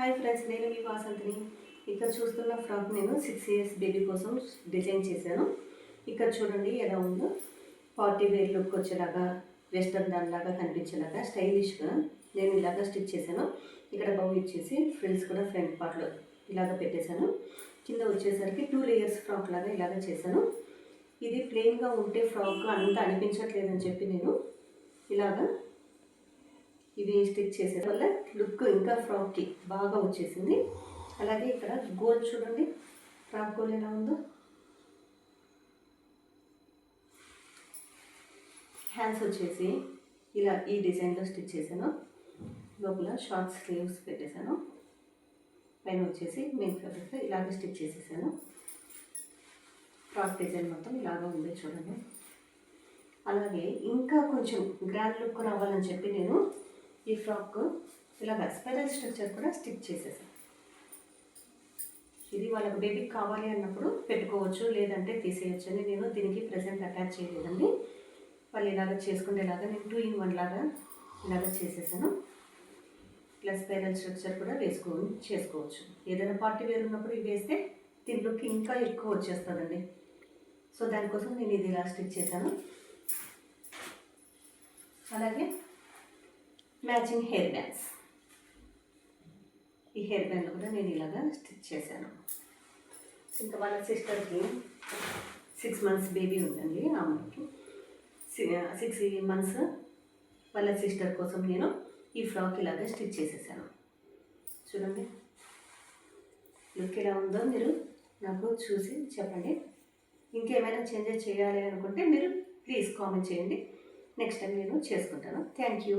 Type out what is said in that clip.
Hi friends, నేను మీ వాసంతిని. ఇక్కడ చూస్తున్న ఫ్రాక్ నేను 6 ఇయర్స్ బేబీ కోసం డిజైన్ చేశాను. ఇక్కడ చూడండి ఎలా ఉందో. పార్టీ వేర్ లుక్ వచ్చేలాగా, వెస్టర్న్ దానిలాగా కనిపించేలాగా స్టైలిష్గా నేను ఇలాగా స్టిచ్ చేశాను. ఇక్కడ బౌ ఇచ్చేసి ఫ్రిల్స్ కూడా ఫ్రంట్ పార్ట్లో ఇలాగ పెట్టేశాను. కింద వచ్చేసరికి 2 లేయర్స్ ఫ్రాక్ లాగా ఇలాగ చేశాను. ఇది ప్లెయిన్గా ఉంటే ఫ్రాక్ అంత అనిపించట్లేదని చెప్పి నేను ఇలాగా ఇవి స్టిచ్ చేసే వల్ల లుక్ ఇంకా ఫ్రాక్కి బాగా వచ్చేసింది. అలాగే ఇక్కడ గోల్ చూడండి, ఫ్రాక్ గోల్ ఎలా ఉందో. హ్యాండ్స్ వచ్చేసి ఇలా ఈ డిజైన్లో స్టిచ్ చేశాను. లోపల షార్ట్ స్లీవ్స్ పెట్టేశాను. పైన వచ్చేసి మెయిన్ ఫ్యాబ్రిక్లో ఇలాగే స్టిచ్ చేసేసాను. ఫ్రాక్ డిజైన్ మొత్తం ఇలాగా ఉంది చూడండి. అలాగే ఇంకా కొంచెం గ్రాండ్ లుక్ రావాలని చెప్పి నేను ఈ ఫ్రాక్ ఇలాగ స్పైరల్ స్ట్రక్చర్ కూడా స్టిచ్ చేసేసాను. ఇది వాళ్ళకి బేబీకి కావాలి అన్నప్పుడు పెట్టుకోవచ్చు, లేదంటే తీసేయచ్చు అని నేను దీనికి ప్రెజెంట్ అటాచ్ చేయలేదండి. వాళ్ళు ఇలాగ చేసుకునేలాగా నేను 2 in 1 లాగా ఇలాగ చేసేసాను. ఇలా స్పైరల్ స్ట్రక్చర్ కూడా చేసుకోవచ్చు. ఏదైనా పార్టీ వేర్ ఉన్నప్పుడు ఇవి వేస్తే దీని లుక్ ఇంకా ఎక్కువ వచ్చేస్తుందండి. సో దానికోసం నేను ఇది ఇలా స్టిచ్ చేశాను. అలాగే మ్యాచింగ్ హెయిర్ బ్యాండ్స్, ఈ హెయిర్ బ్యాండ్ కూడా నేను ఇలాగా స్టిచ్ చేశాను. ఇంకా వాళ్ళ సిస్టర్కి 6 months బేబీ ఉందండి. ఆ అమ్మాయికి 6 months వాళ్ళ సిస్టర్ కోసం నేను ఈ ఫ్రాక్ ఇలాగా స్టిచ్ చేసేసాను. చూడండి లుక్ ఎలా ఉందో మీరు నాకు చూసి చెప్పండి. ఇంకేమైనా చేంజెస్ చేయాలి అనుకుంటే మీరు ప్లీజ్ కామెంట్ చేయండి. నెక్స్ట్ టైం నేను చేసుకుంటాను. Thank you.